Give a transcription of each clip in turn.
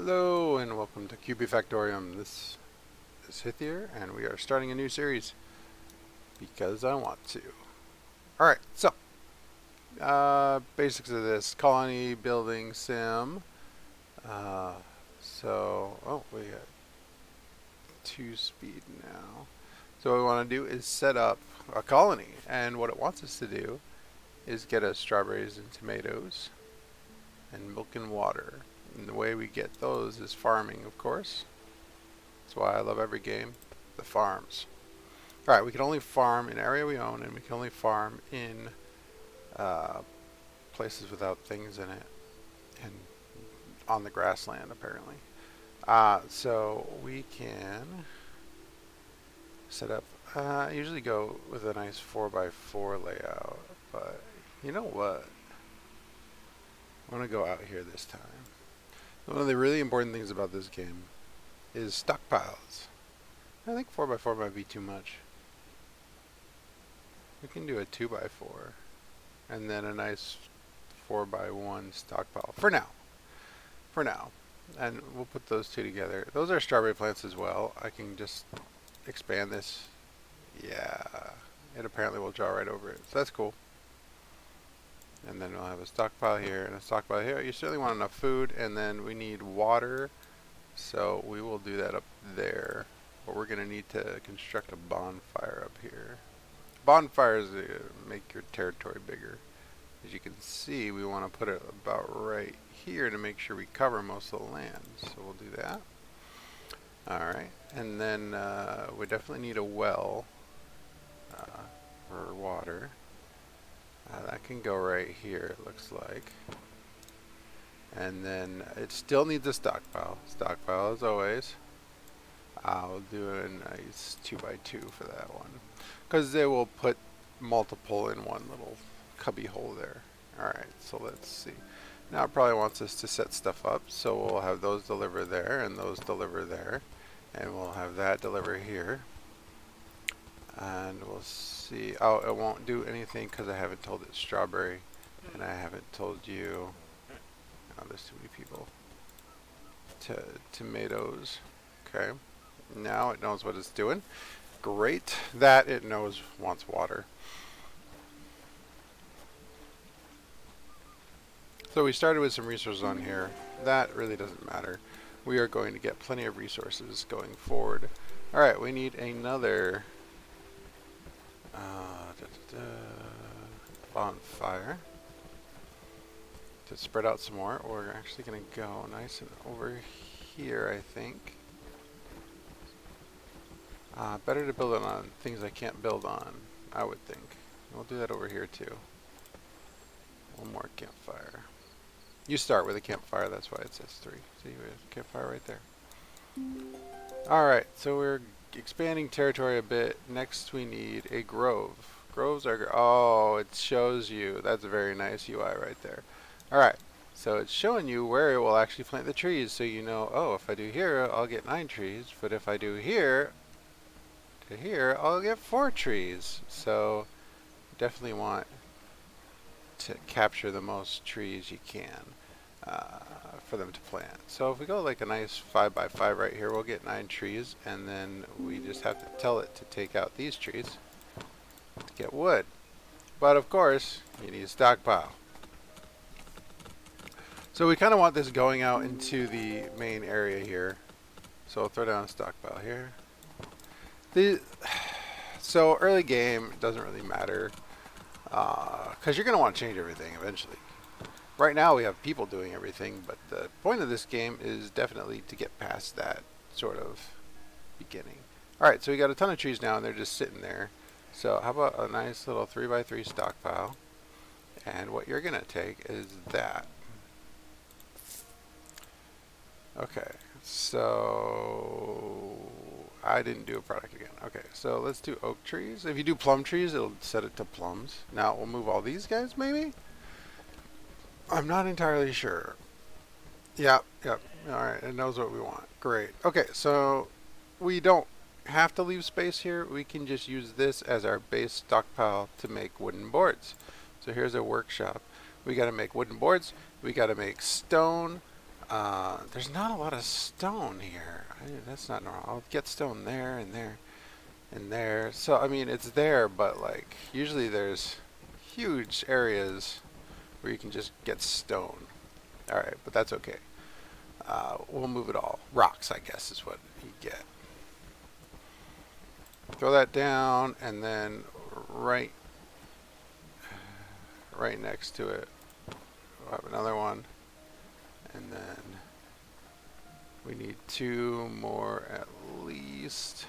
Hello and welcome to Kubifaktorium. This is Hithier and we are starting a new series because I want to. Alright, so basics of this colony building sim. We got 2 speed now. So what we want to do is set up a colony, and what it wants us to do is get us strawberries and tomatoes and milk and water. And the way we get those is farming, of course. That's why I love every game, the farms. Alright, we can only farm in area we own, and we can only farm in places without things in it, and on the grassland apparently. So we can set up, I usually go with a nice 4x4 layout, but you know what? I want to go out here this time. One of the really important things about this game is stockpiles. I think 4x4 might be too much. We can do a 2x4 and then a nice 4x1 stockpile for now. For now. And we'll put those two together. Those are strawberry plants as well. I can just expand this. Yeah. It apparently will draw right over it. So that's cool. And then we'll have a stockpile here and a stockpile here. You certainly want enough food, and then we need water. So we will do that up there. But we're going to need to construct a bonfire up here. Bonfires make your territory bigger. As you can see, we want to put it about right here to make sure we cover most of the land. So we'll do that. Alright, and then we definitely need a well for water. That can go right here, it looks like. And then it still needs a stockpile. Stockpile as always. I'll do a nice 2x2 for that one, because they will put multiple in one little cubby hole there. Alright, so let's see. Now it probably wants us to set stuff up, so we'll have those deliver there and those deliver there. And we'll have that deliver here. And we'll see. Oh, it won't do anything because I haven't told it strawberry. And I haven't told you. Oh, there's too many people. Tomatoes. Okay. Now it knows what it's doing. Great. That it knows wants water. So we started with some resources on here. That really doesn't matter. We are going to get plenty of resources going forward. Alright, we need another bonfire to spread out some more. We're actually going to go nice and over here, I think. Better to build it on things I can't build on, I would think. We'll do that over here too. One more campfire. You start with a campfire, that's why it says 3. See, we have a campfire right there. Alright, so we're expanding territory a bit. Next we need a grove. Groves are, oh, it shows you. That's a very nice UI right there. Alright, so it's showing you where it will actually plant the trees, so you know, oh, if I do here, I'll get 9 trees, but if I do here to here, I'll get 4 trees. So definitely want to capture the most trees you can for them to plant. So if we go like a nice 5x5 right here, we'll get 9 trees, and then we just have to tell it to take out these trees to get wood. But of course, you need a stockpile. So we kind of want this going out into the main area here. So we'll throw down a stockpile here. So early game doesn't really matter, because you're going to want to change everything eventually. Right now we have people doing everything, but the point of this game is definitely to get past that sort of beginning. Alright, so we got a ton of trees now and they're just sitting there. So how about a nice little 3x3 stockpile? And what you're going to take is that. Okay, so I didn't do a product again. Okay, so let's do oak trees. If you do plum trees, it'll set it to plums. Now we'll move all these guys maybe? I'm not entirely sure. Yep. Alright, it knows what we want. Great. Okay, so we don't have to leave space here. We can just use this as our base stockpile to make wooden boards. So here's a workshop. We got to make wooden boards. We got to make stone. There's not a lot of stone here. That's not normal. I'll get stone there and there and there. So, I mean, it's there, but like, usually there's huge areas where you can just get stone. Alright, but that's okay. We'll move it all. Rocks, I guess, is what you get. Throw that down, and then right next to it, we'll have another one. And then we need 2 more at least.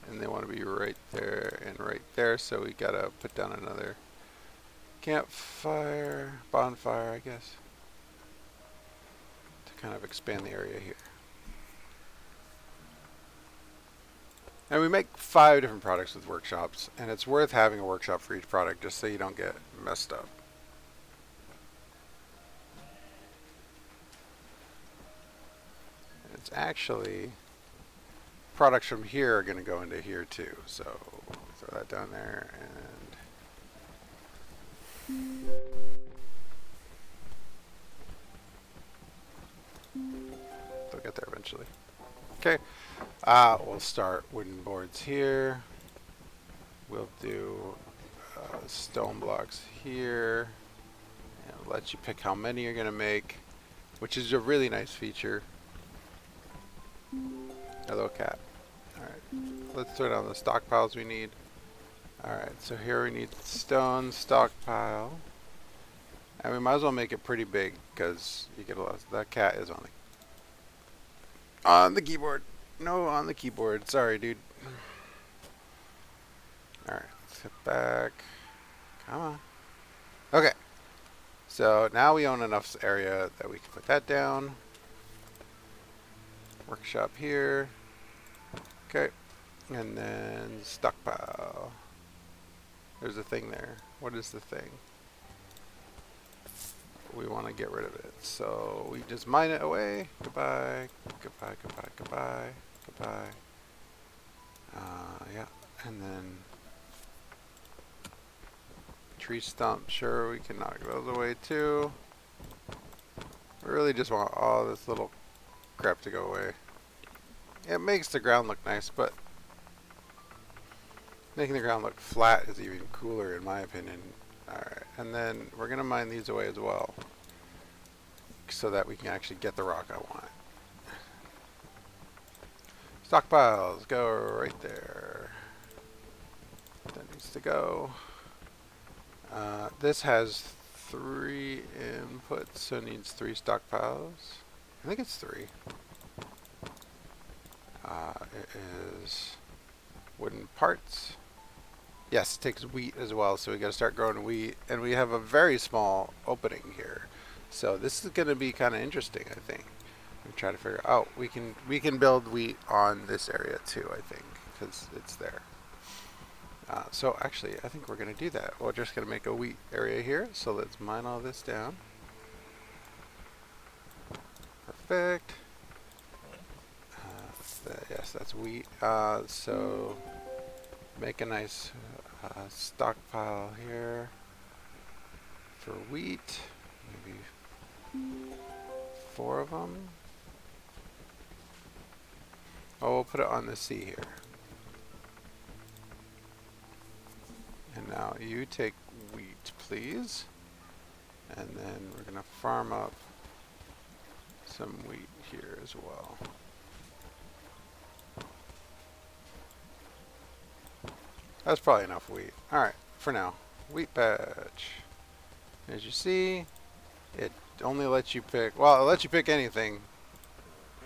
And they want to be right there and right there, so we gotta put down another campfire, bonfire, I guess, to kind of expand the area here. And we make 5 different products with workshops, and it's worth having a workshop for each product just so you don't get messed up. It's actually, products from here are going to go into here too, so throw that down there, and they'll get there eventually. Okay, we'll start wooden boards here. We'll do stone blocks here, and it'll let you pick how many you're going to make, which is a really nice feature. Hello, cat. Alright, let's throw down the stockpiles we need. Alright, so here we need stone stockpile. And we might as well make it pretty big, because you get a lot of, that cat is on the keyboard. No, on the keyboard. Sorry, dude. Alright, sit back. Come on. Okay. So now we own enough area that we can put that down. Workshop here. Okay. And then stockpile. There's a thing there. What is the thing? We want to get rid of it. So we just mine it away. Goodbye. Goodbye, goodbye, goodbye. Goodbye. Yeah. And then tree stump. Sure, we can knock those away too. We really just want all this little crap to go away. It makes the ground look nice, but making the ground look flat is even cooler in my opinion. Alright, and then we're going to mine these away as well, so that we can actually get the rock I want. Stockpiles, go right there. That needs to go. This has 3 inputs, so it needs 3 stockpiles. I think it's 3. It is wooden parts. Yes, it takes wheat as well, so we got to start growing wheat, and we have a very small opening here, so this is going to be kind of interesting. I think we try to figure out we can build wheat on this area too. I think because it's there. So actually, I think we're going to do that. We're just going to make a wheat area here. So let's mine all this down. Perfect. Yes, that's wheat. So make a nice stockpile here for wheat. Maybe 4 of them. Oh, we'll put it on the C here. And now you take wheat, please. And then we're going to farm up some wheat here as well. That's probably enough wheat. Alright, for now. Wheat patch. As you see, it only lets you pick, well, it lets you pick anything,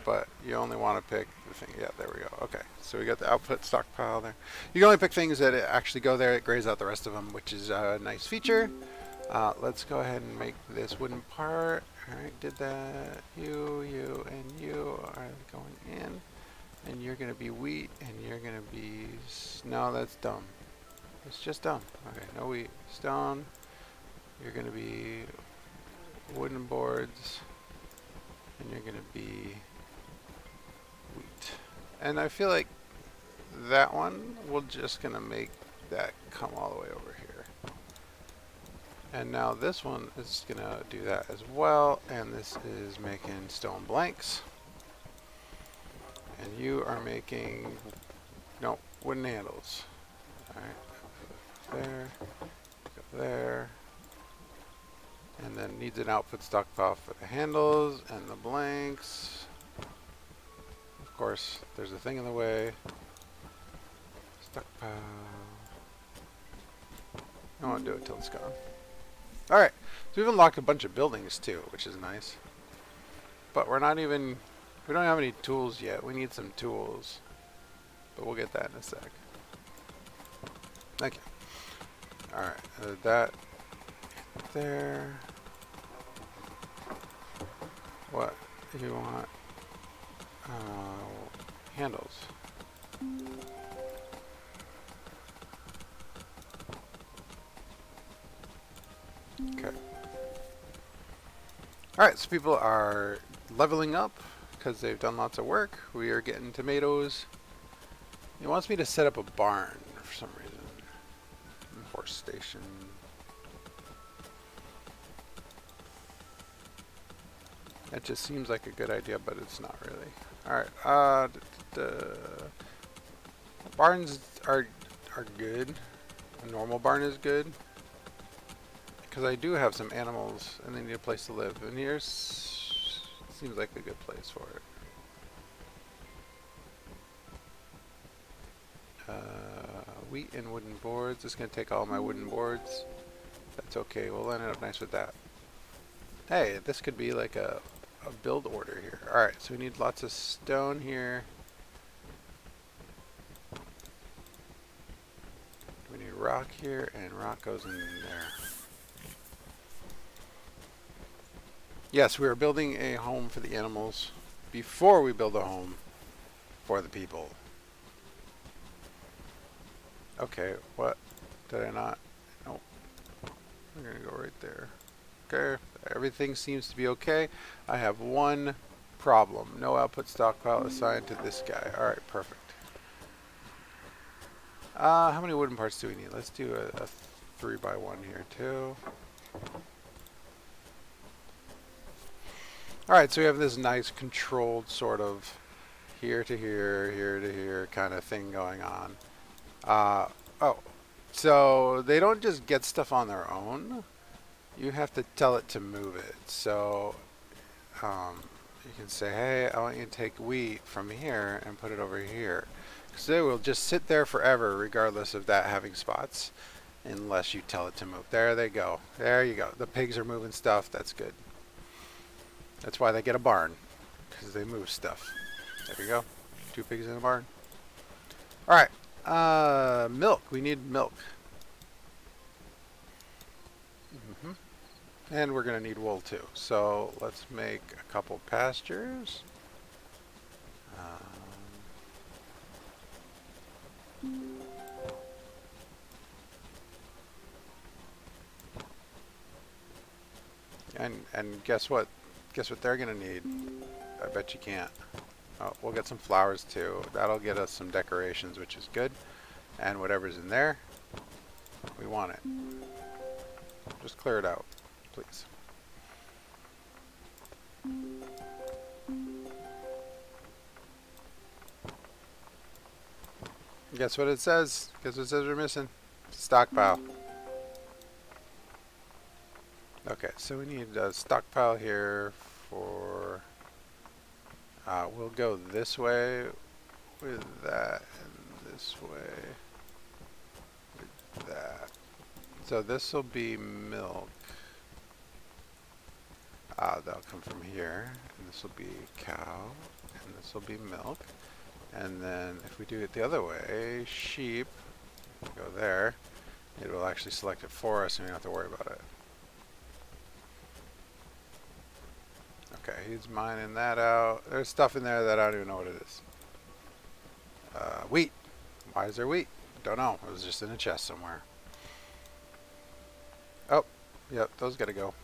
but you only want to pick the thing. Yeah, there we go. Okay, so we got the output stockpile there. You can only pick things that actually go there. It grays out the rest of them, which is a nice feature. Let's go ahead and make this wooden part. Alright, did that. You, and you are going in. And you're going to be wheat, and you're going to be... No, that's dumb. It's just dumb. Okay, no wheat. Stone. You're going to be wooden boards. And you're going to be wheat. And I feel like that one, we're just going to make that come all the way over here. And now this one is gonna do that as well, and this is making stone blanks. And you are making, no, wooden handles. Alright, there, go there. And then needs an output stockpile for the handles and the blanks. Of course, there's a thing in the way. Stockpile. I won't do it till it's gone. Alright, so we've unlocked a bunch of buildings too, which is nice. But we don't have any tools yet. We need some tools. But we'll get that in a sec. Thank you. Alright, that there. What do you want? Handles. Okay. Alright, so people are leveling up because they've done lots of work. We are getting tomatoes. He wants me to set up a barn for some reason. Horse station. That just seems like a good idea, but it's not really. Alright, barns are good. A normal barn is good. Because I do have some animals and they need a place to live. And here's seems like a good place for it. Wheat and wooden boards. It's going to take all my wooden boards. That's okay. We'll line it up nice with that. Hey, this could be like a build order here. Alright, so we need lots of stone here. We need rock here, and rock goes in there. Yes, we are building a home for the animals before we build a home for the people. Okay, what? Did I not? Nope. We're gonna go right there. Okay, everything seems to be okay. I have one problem. No output stockpile assigned to this guy. Alright, perfect. How many wooden parts do we need? Let's do a 3x1 here too. Alright, so we have this nice controlled sort of here to here kind of thing going on. Oh, so they don't just get stuff on their own. You have to tell it to move it. So you can say, hey, I want you to take wheat from here and put it over here. Because they will just sit there forever regardless of that having spots unless you tell it to move. There they go. There you go. The pigs are moving stuff. That's good. That's why they get a barn, because they move stuff. There we go. 2 pigs in a barn. Alright. Milk. We need milk. And we're going to need wool too. So let's make a couple pastures. And guess what? Guess what they're going to need? I bet you can't. Oh, we'll get some flowers too. That'll get us some decorations, which is good. And whatever's in there, we want it. Just clear it out, please. Guess what it says? Guess what it says we're missing? Stockpile. Okay, so we need a stockpile here for... we'll go this way with that, and this way with that. So this will be milk. That'll come from here, and this will be cow, and this will be milk. And then if we do it the other way, sheep, go there, it will actually select it for us and we don't have to worry about it. Okay, he's mining that out. There's stuff in there that I don't even know what it is. Wheat. Why is there wheat? Don't know. It was just in a chest somewhere. Oh, yep, those gotta go.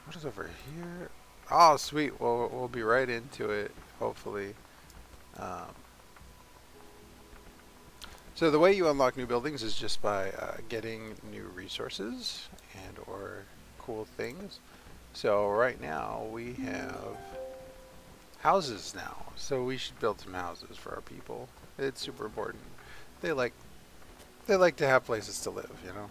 What is over here? Oh, sweet. Well, we'll be right into it, hopefully. So the way you unlock new buildings is just by getting new resources and or cool things. So right now we have houses now. So we should build some houses for our people. It's super important. They like to have places to live, you know.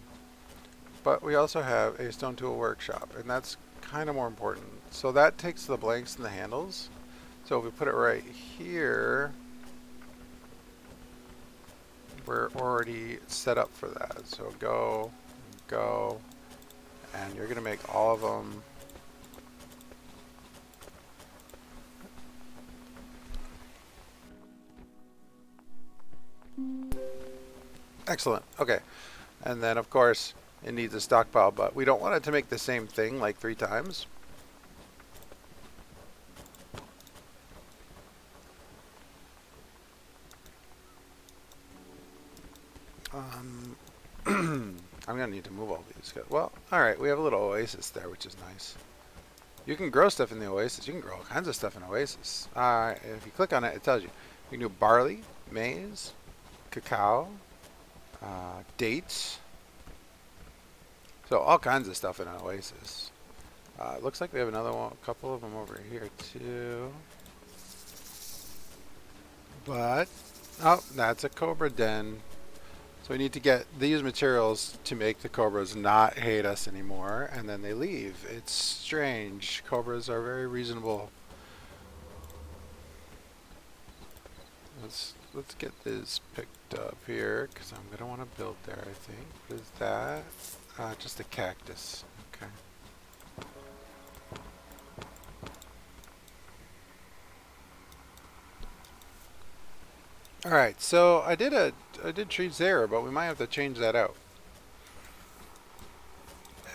But we also have a stone tool workshop, and that's kind of more important. So that takes the blanks and the handles. So if we put it right here, we're already set up for that. So go, go, and you're gonna make all of them. Excellent. Okay. And then of course it needs a stockpile, but we don't want it to make the same thing like 3 times. I'm gonna need to move all these. Well, all right, we have a little oasis there, which is nice. You can grow stuff in the oasis. You can grow all kinds of stuff in oasis. If you click on it, it tells you. You can do barley, maize, cacao, dates. So all kinds of stuff in an oasis. It looks like we have another one, a couple of them over here too. But, oh, that's a cobra den. So we need to get these materials to make the cobras not hate us anymore, and then they leave. It's strange. Cobras are very reasonable. Let's get this picked up here, because I'm gonna want to build there. I think. What is that? Just a cactus. Okay. All right. So I did trees there, but we might have to change that out.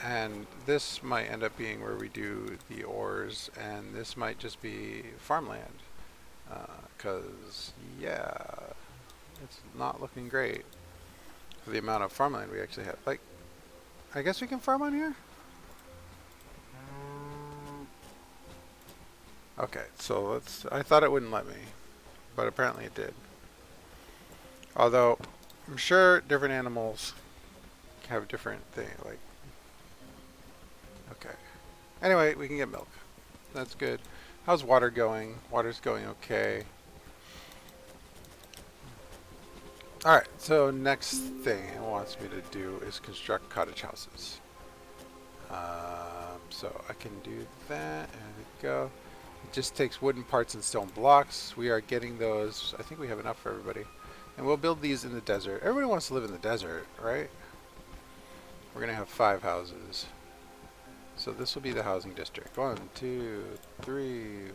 And this might end up being where we do the ores, and this might just be farmland. Because, yeah, it's not looking great for the amount of farmland we actually have. Like, I guess we can farm on here? Okay, so let's, I thought it wouldn't let me, but apparently it did. Although, I'm sure different animals have different things, like, okay. Anyway, we can get milk. That's good. How's water going? Water's going okay. Alright, so next thing it wants me to do is construct cottage houses. So I can do that, and there we go. It just takes wooden parts and stone blocks. We are getting those. I think we have enough for everybody. And we'll build these in the desert. Everybody wants to live in the desert, right? We're going to have 5 houses. So this will be the housing district. 1, 2, 3,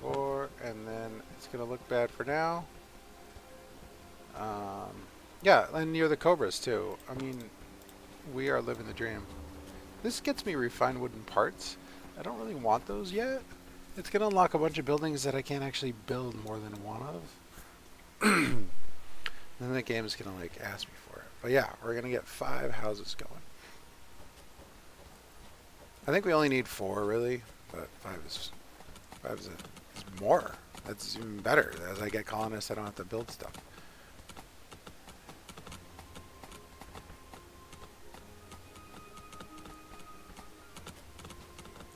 4, and then it's going to look bad for now. Yeah, and near the cobras too. I mean, we are living the dream. This gets me refined wooden parts. I don't really want those yet. It's going to unlock a bunch of buildings that I can't actually build more than one of. Then the game is going to like ask me for it. But yeah, we're going to get 5 houses going. I think we only need 4 really, but 5 is more. That's even better. As I get colonists, I don't have to build stuff.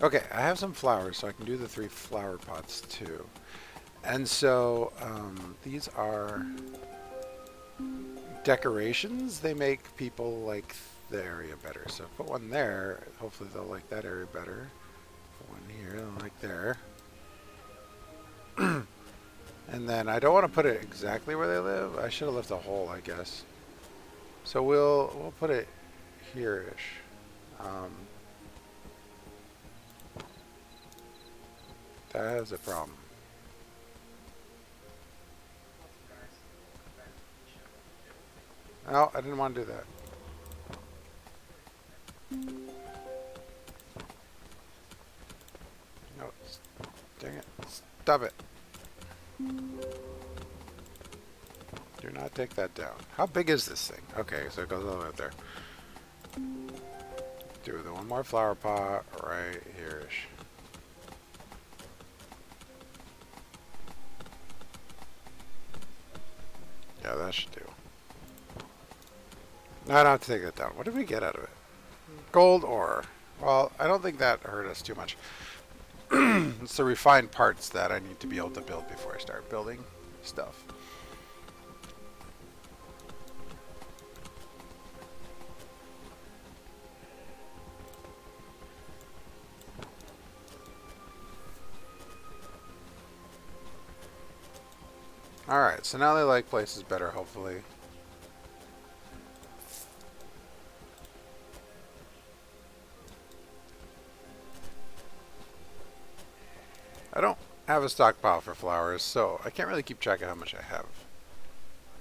Okay, I have some flowers, so I can do the 3 flower pots too. And so these are decorations. They make people like the area better. So put one there. Hopefully they'll like that area better. Put one here. They'll like there. And then I don't want to put it exactly where they live. I should have left a hole, I guess. So we'll put it here-ish. That is a problem. No, I didn't want to do that. No, dang it. Stop it. Do not take that down. How big is this thing? Okay, so it goes all the way up there. Do the one more flower pot right here-ish. Yeah, that should do. No, I don't have to take that down. What did we get out of it? Gold ore. Well, I don't think that hurt us too much. It's the refined parts that I need to be able to build before I start building stuff. Alright, so now they like places better, hopefully. I don't have a stockpile for flowers, so I can't really keep track of how much I have.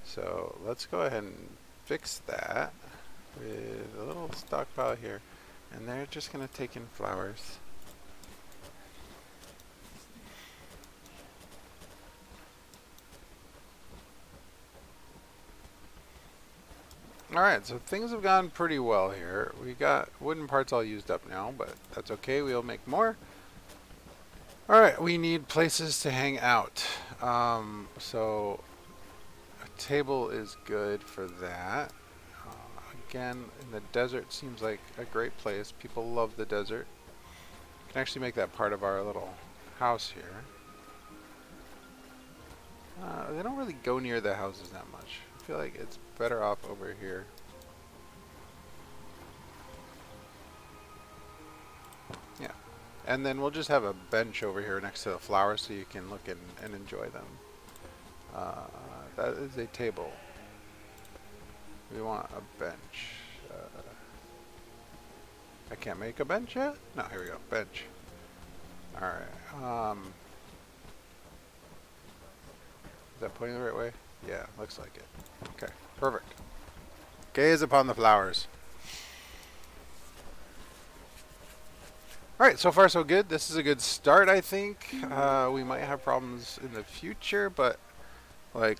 So let's go ahead and fix that with a little stockpile here. And they're just going to take in flowers. Alright, so things have gone pretty well here. We got wooden parts all used up now, but that's okay, we'll make more. Alright, we need places to hang out. So a table is good for that. Again, in the desert seems like a great place. People love the desert. We can actually make that part of our little house here. They don't really go near the houses that much. I feel like it's better off over here. Yeah. And then we'll just have a bench over here next to the flowers so you can look and enjoy them. That is a table. We want a bench. I can't make a bench yet? No, here we go. Bench. Alright. Is that pointing the right way? Yeah, looks like it. Okay, perfect. Gaze upon the flowers. Alright, so far so good. This is a good start, I think. We might have problems in the future, but like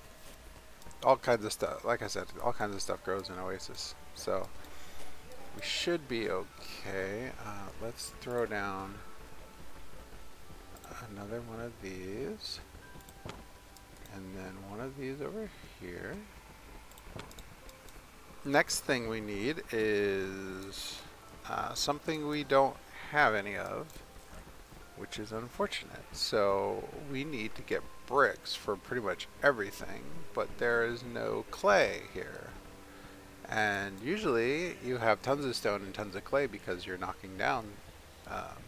all kinds of stuff, like I said, all kinds of stuff grows in Oasis. So we should be okay. Let's throw down another one of these. And then one of these over here. Next thing we need is something we don't have any of, which is unfortunate. So we need to get bricks for pretty much everything, but there is no clay here. And usually you have tons of stone and tons of clay because you're knocking down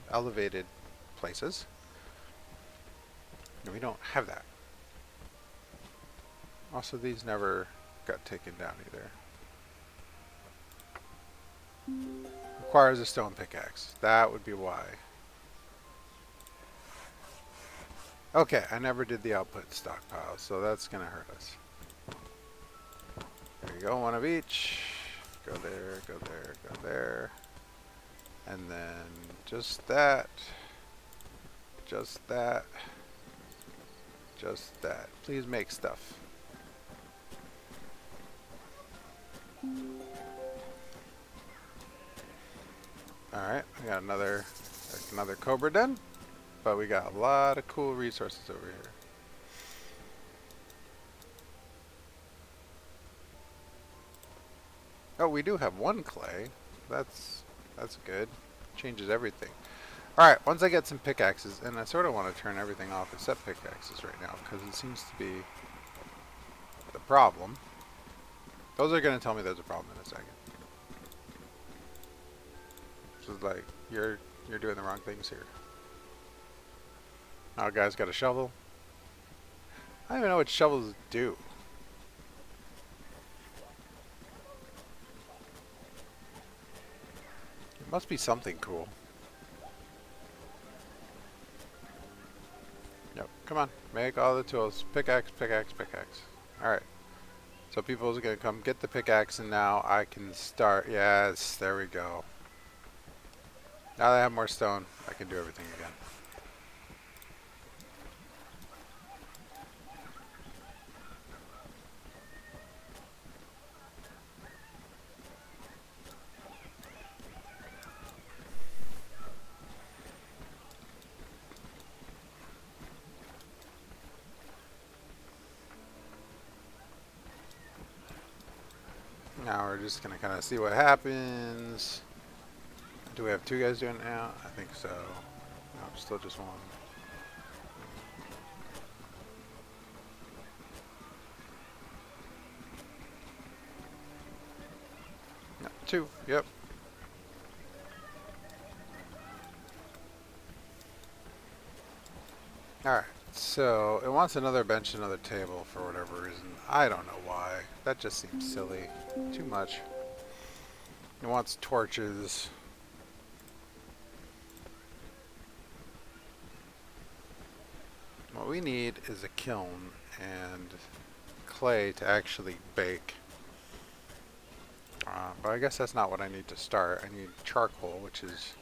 elevated places. And we don't have that. Also, these never got taken down either. Requires a stone pickaxe. That would be why. Okay, I never did the output stockpile, so that's gonna hurt us. There you go, one of each. Go there, go there, go there. And then just that. Just that. Just that. Please make stuff. Alright, we got another cobra den, but we got a lot of cool resources over here. Oh, we do have one clay. That's good. Changes everything. Alright, once I get some pickaxes, and I sort of want to turn everything off except pickaxes right now, because it seems to be the problem. Those are going to tell me there's a problem in a second. This is like, you're doing the wrong things here. Now, guy's got a shovel. I don't even know what shovels do. It must be something cool. Yep, come on, make all the tools. Pickaxe, pickaxe, pickaxe. Alright. So people are going to come get the pickaxe, and now I can start. Yes, there we go. Now that I have more stone, I can do everything again. Now we're just gonna kind of see what happens. Do we have two guys doing it now? I think so. No, still just one. No, two. Yep. Alright, so it wants another bench, another table for whatever reason. I don't know why. That just seems silly. Too much. It wants torches. What we need is a kiln and clay to actually bake. But I guess that's not what I need to start. I need charcoal, which is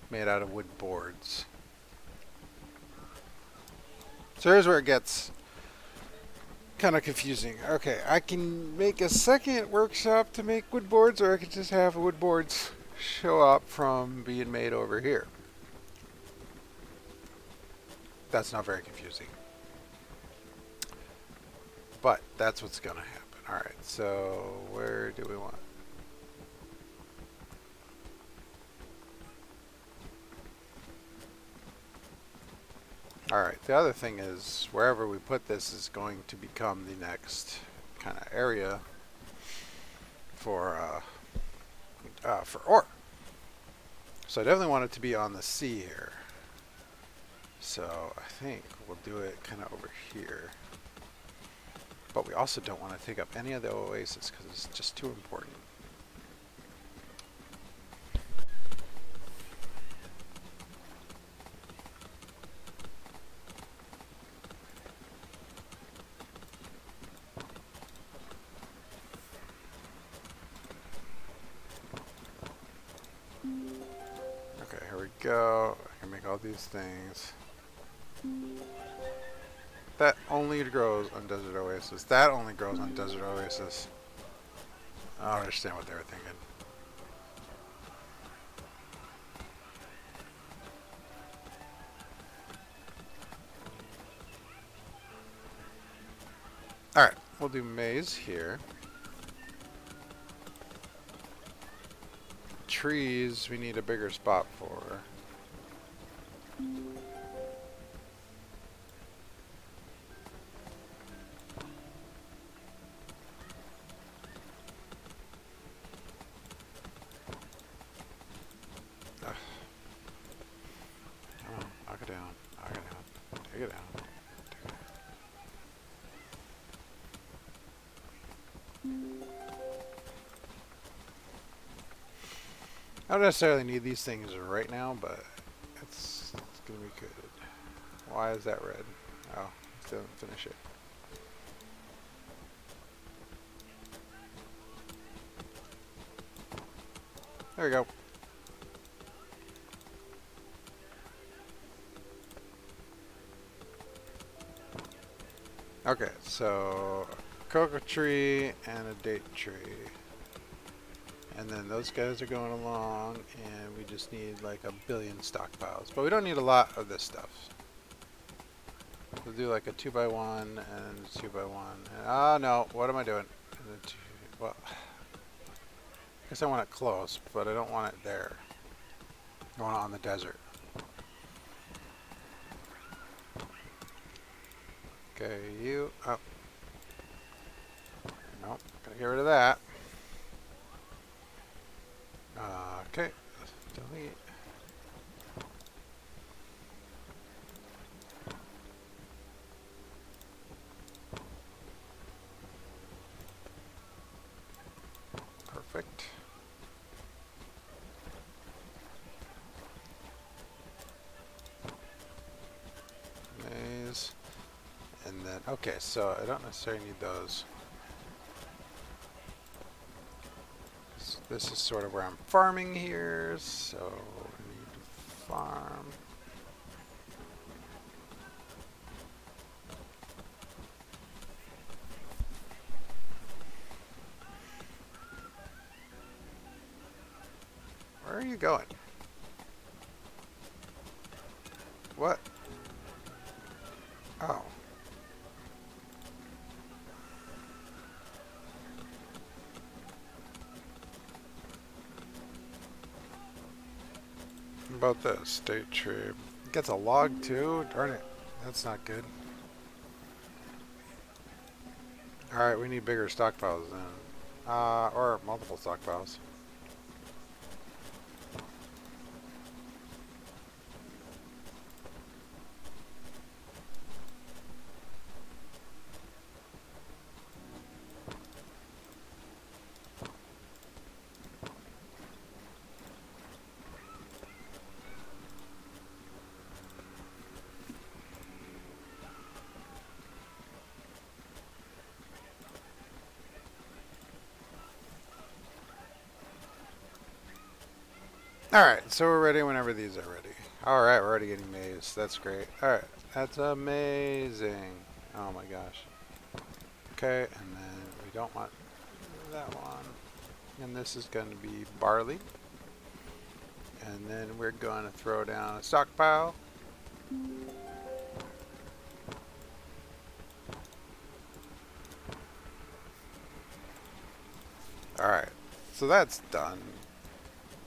made out of wood boards. So here's where it gets kind of confusing. Okay, I can make a second workshop to make wood boards, or I could just have wood boards show up from being made over here. That's not very confusing. But that's what's going to happen. Alright, so where do we want? Alright, the other thing is, wherever we put this is going to become the next kind of area for ore. So I definitely want it to be on the sea here. So I think we'll do it kind of over here. But we also don't want to take up any of the oasis because it's just too important. Okay, here we go. I can make all these things. That only grows on Desert Oasis. That only grows on Desert Oasis. I don't understand what they were thinking. Alright, we'll do maize here. Trees we need a bigger spot for. Knock it down, knock it down, take it down. I don't necessarily need these things right now, but it's gonna be good. Why is that red? Oh, still didn't finish it. There we go. Okay, so a cocoa tree and a date tree. And then those guys are going along, and we just need like a billion stockpiles. But we don't need a lot of this stuff. We'll do like a 2x1 and a 2x1. And, oh no, what am I doing? Well, I guess I want it close, but I don't want it there. I want it on the desert. Okay, you up. Nope, gotta get rid of that. Okay, delete. Perfect. Maze. And then, okay, so I don't necessarily need those. This is sort of where I'm farming here, so I need to farm. Where are you going? What? Oh. about this? State tree. It gets a log too? Darn it. That's not good. Alright, we need bigger stockpiles then. Or multiple stockpiles. Alright, so we're ready whenever these are ready. Alright, we're already getting maize. That's great. Alright, that's amazing. Oh my gosh. Okay, and then we don't want that one. And this is going to be barley. And then we're going to throw down a stockpile. Alright, so that's done.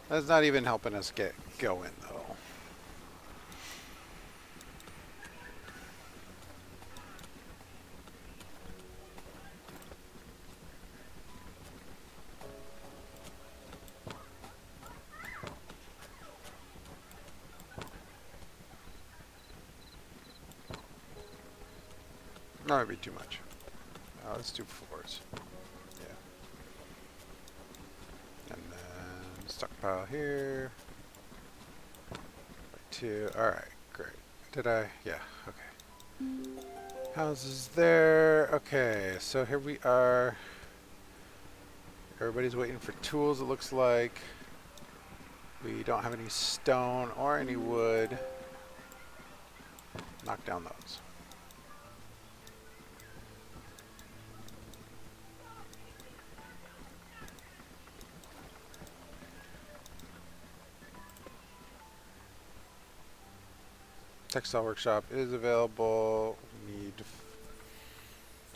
That's not even helping us get going though. That might be too much. Let's do 4s. Yeah. And then stockpile here. 2. Alright, great. Did I? Yeah, okay. Houses there. Okay, so here we are. Everybody's waiting for tools, it looks like. We don't have any stone or any wood. Knock down those. Textile workshop is available. We need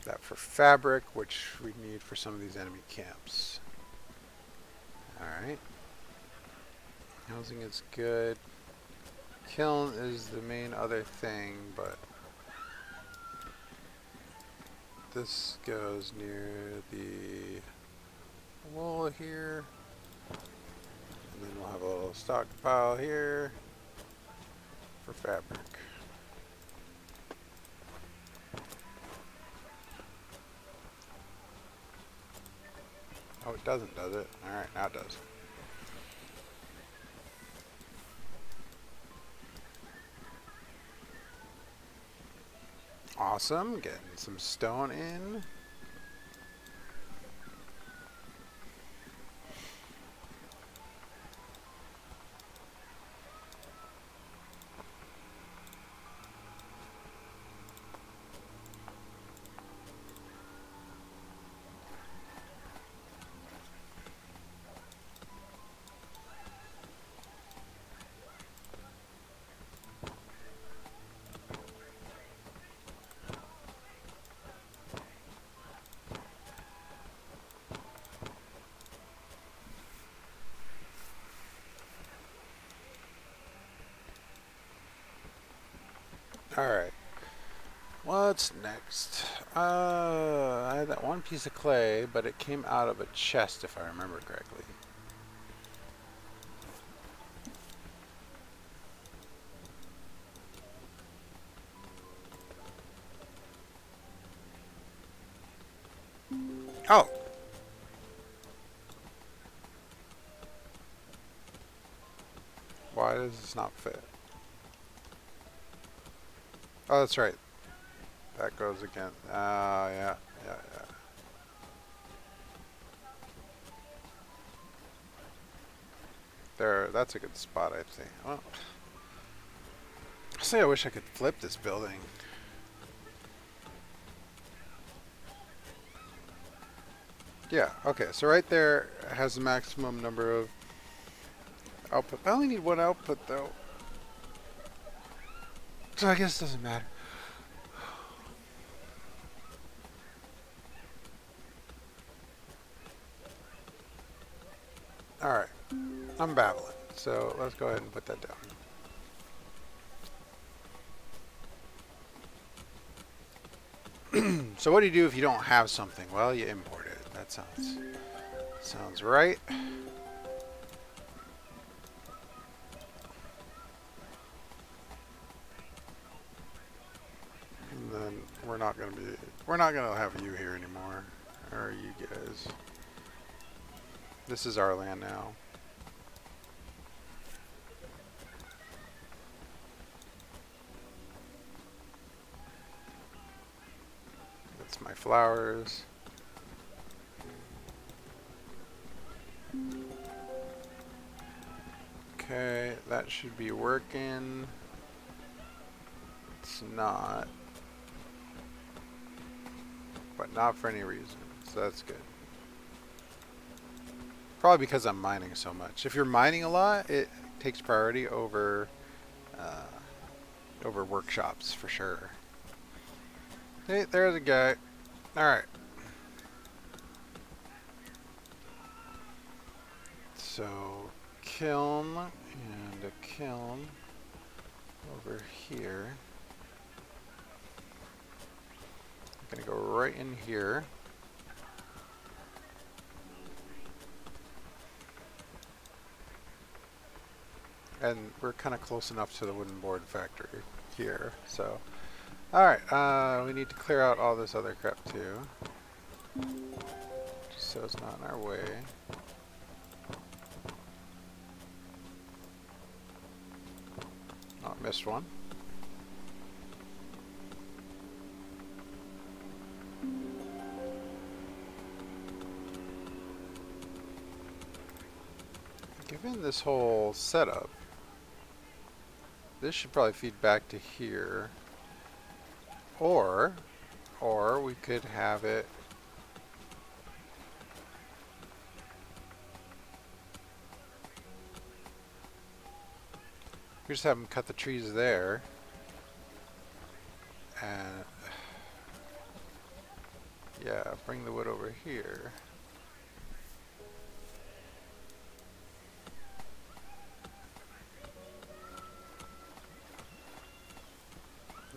that for fabric, which we need for some of these enemy camps. Alright. Housing is good. Kiln is the main other thing, but this goes near the wall here. And then we'll have a little stockpile here for fabric. Oh, it doesn't, does it? Alright, now it does. Awesome, getting some stone in. Alright. What's next? I had that one piece of clay, but it came out of a chest if I remember correctly. Oh! Why does this not fit? Oh, that's right. That goes again. Yeah. There, that's a good spot, I think. Well, I wish I could flip this building. Yeah, okay, so right there has the maximum number of output. I only need one output, though. So I guess it doesn't matter. Alright, I'm babbling. So let's go ahead and put that down. So what do you do if you don't have something? Well, you import it. That sounds right. And then we're not gonna have you here anymore. Or you guys. This is our land now. That's my flowers. Okay, that should be working. It's not. But not for any reason, so that's good. Probably because I'm mining so much. If you're mining a lot, it takes priority over over workshops for sure. Hey, there's a guy. Alright. So, kiln and a kiln over here. I'm gonna go right in here. And we're kind of close enough to the wooden board factory here, so. Alright, we need to clear out all this other crap too. Just so it's not in our way. Oh, missed one. Given this whole setup, this should probably feed back to here. Or we could have it we just have them cut the trees there and yeah, bring the wood over here.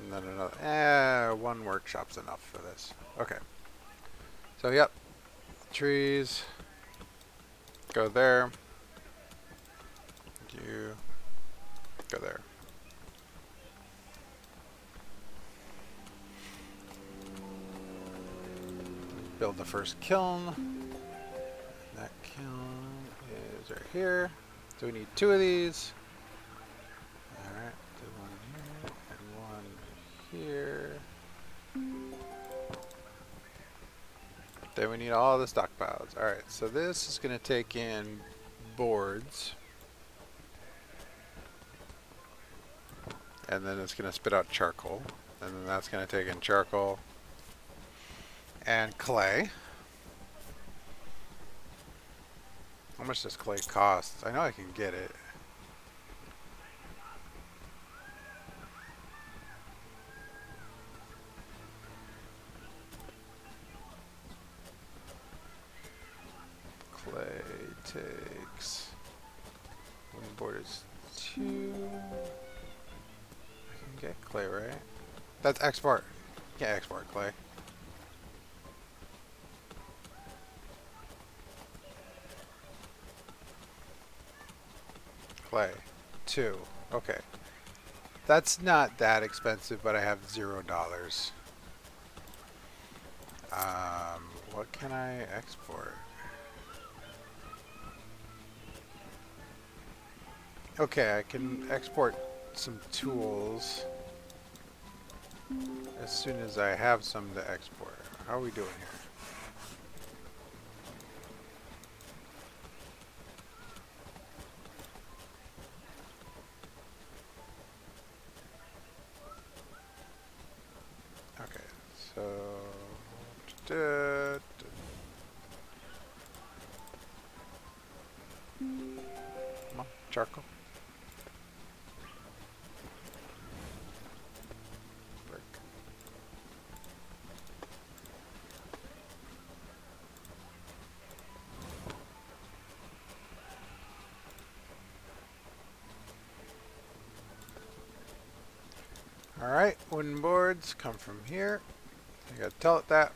And then another, one workshop's enough for this. Okay. So, yep. Trees. Go there. You go there. Build the first kiln. That kiln is right here. So we need 2 of these. Alright, do one here and one here. Then we need all the stockpiles. Alright, so this is going to take in boards. And then it's going to spit out charcoal. And then that's going to take in charcoal and clay. How much does clay cost? I know I can get it. Clay takes wooden board is 2. I can get clay, right? That's export. Can't export clay. Clay. 2. Okay. That's not that expensive, but I have $0. What can I export? Okay, I can export some tools as soon as I have some to export. How are we doing here? Okay, so come on, charcoal. Brick. Alright, wooden boards come from here. I gotta tell it that.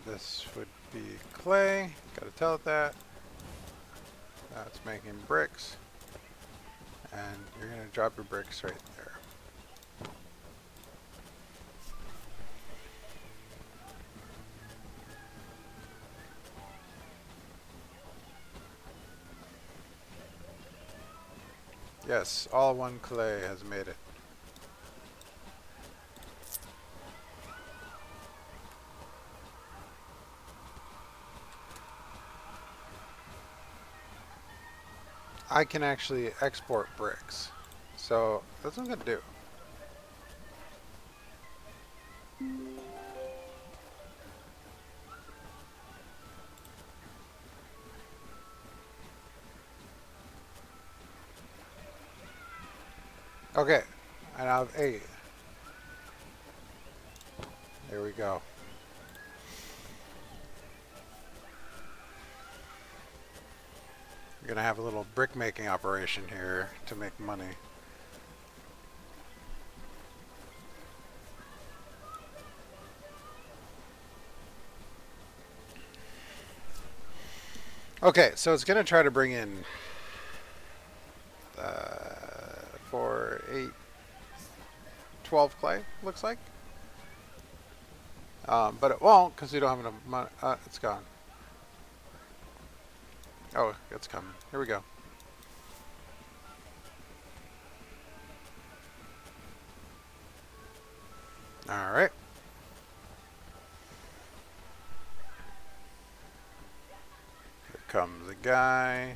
This would be clay. Gotta tell it that. That's making bricks. And you're gonna drop your bricks right there. Yes, all one clay has made it. I can actually export bricks. So that's what I'm gonna do. Okay, and I have 8. There we go. We're gonna have a little brick making operation here to make money. Okay, so it's gonna try to bring in 4, 8, 12 clay, looks like. But it won't because we don't have enough money. It's gone. Oh, it's coming. Here we go. All right. Here comes a guy.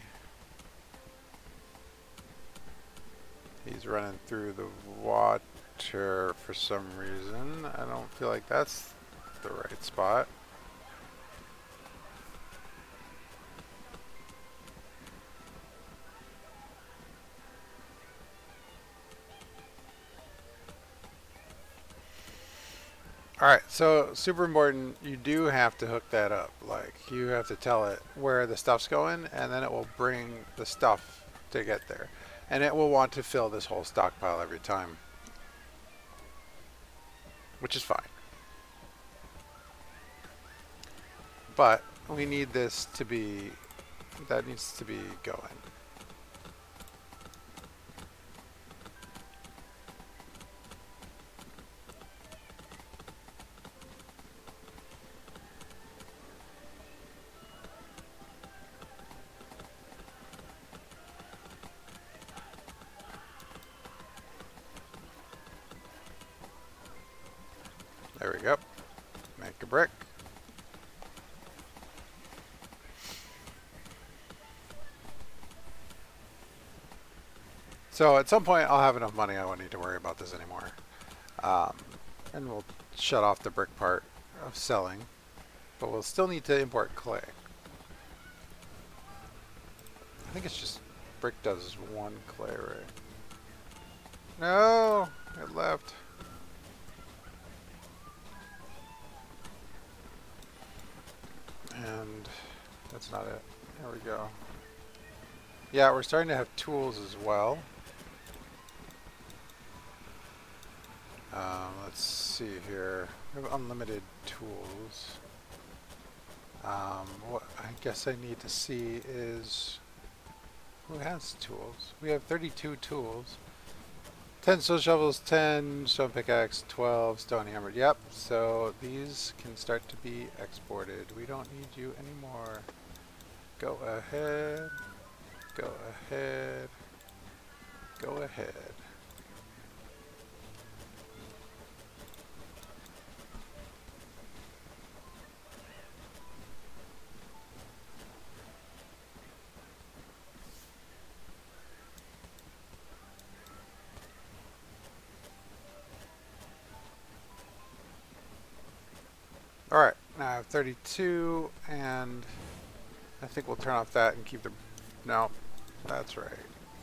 He's running through the water for some reason. I don't feel like that's the right spot. Alright, so super important, you do have to hook that up. Like, you have to tell it where the stuff's going, and then it will bring the stuff to get there. And it will want to fill this whole stockpile every time. Which is fine. But we need this to be, that needs to be going. There we go. Make a brick. So at some point I'll have enough money I won't need to worry about this anymore. And we'll shut off the brick part of selling. But we'll still need to import clay. I think it's just brick does 1 clay, right? No! It left. And that's not it. There we go. Yeah, we're starting to have tools as well. Let's see here. We have unlimited tools. What I guess I need to see is who has tools. We have 32 tools. 10 stone shovels, 10 stone pickaxe, 12 stone hammer. Yep, so these can start to be exported. We don't need you anymore. Go ahead. Go ahead. Go ahead. Alright, now I have 32, and I think we'll turn off that and keep the... No, that's right.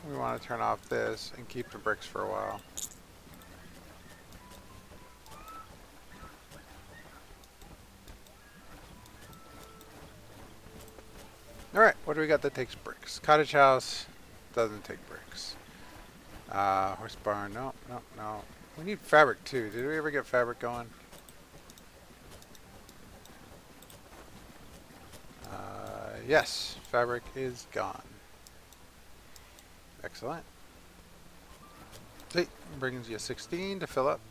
We want to turn off this and keep the bricks for a while. Alright, what do we got that takes bricks? Cottage house doesn't take bricks. Horse barn. No, no, no. We need fabric too. Did we ever get fabric going? Yes, fabric is gone. Excellent. See, brings you 16 to fill up.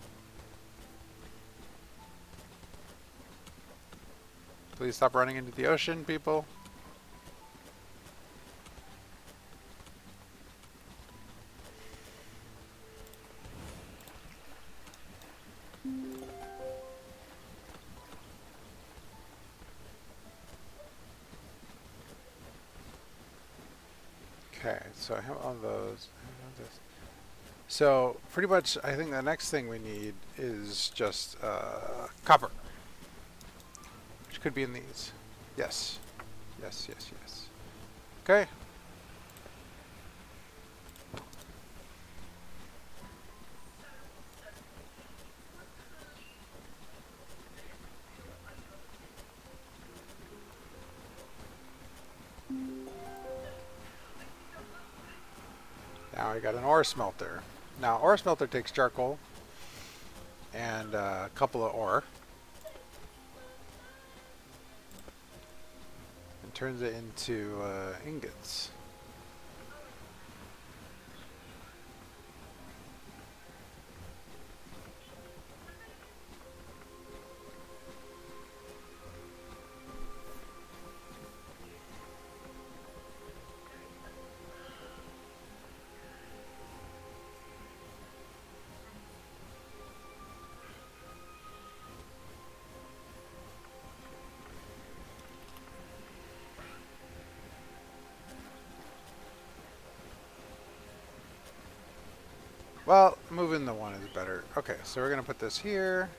Please stop running into the ocean, people. Okay, so I have all those. So pretty much, I think the next thing we need is just copper, which could be in these. Yes, yes, yes, yes. Okay. Now I got an ore smelter. Now ore smelter takes charcoal and a couple of ore and turns it into ingots. Well, moving the one is better. Okay, so we're gonna put this here.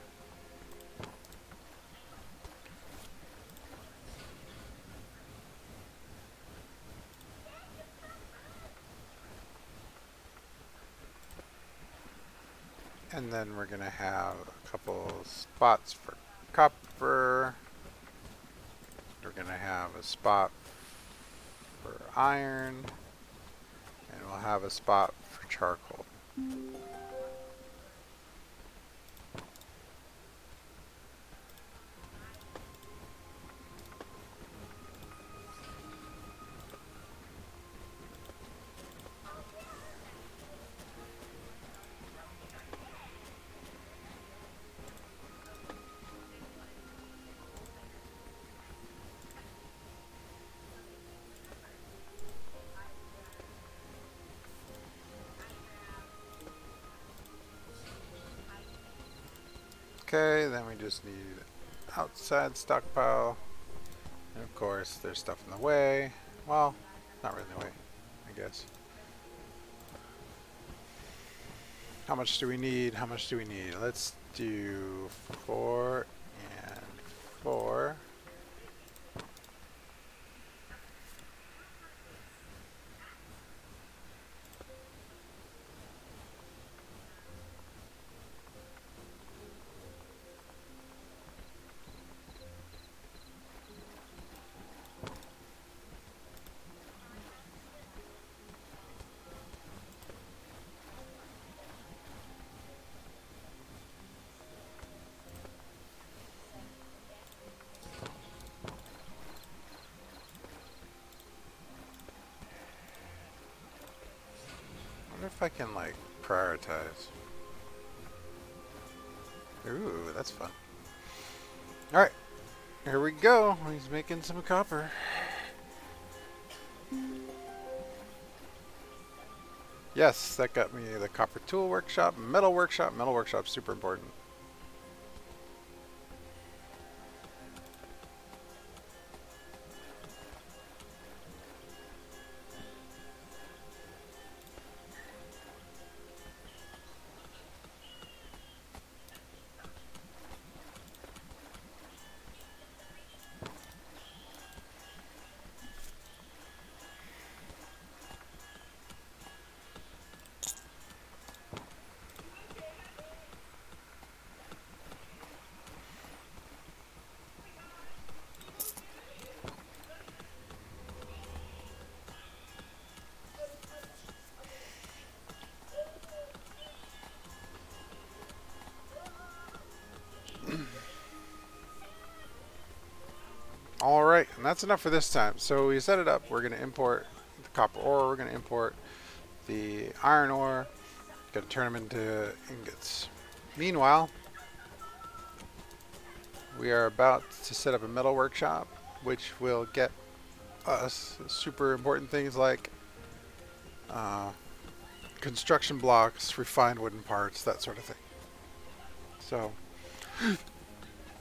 And then we're gonna have a couple spots for copper. We're gonna have a spot for iron. And we'll have a spot for charcoal. Okay, then we just need outside stockpile. And of course, there's stuff in the way. Well, not really in the way, I guess. How much do we need? How much do we need? Let's do 4 and 4. I wonder if I can, like, prioritize. Ooh, that's fun. Alright, here we go. He's making some copper. Yes, that got me the copper tool workshop, metal workshop. Metal workshop's super important. Alright, and that's enough for this time. So we set it up. We're going to import the copper ore. We're going to import the iron ore. Going to turn them into ingots. Meanwhile, we are about to set up a metal workshop, which will get us super important things like construction blocks, refined wooden parts, that sort of thing. So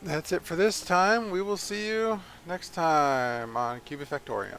that's it for this time. We will see you next time on Kubifaktorium.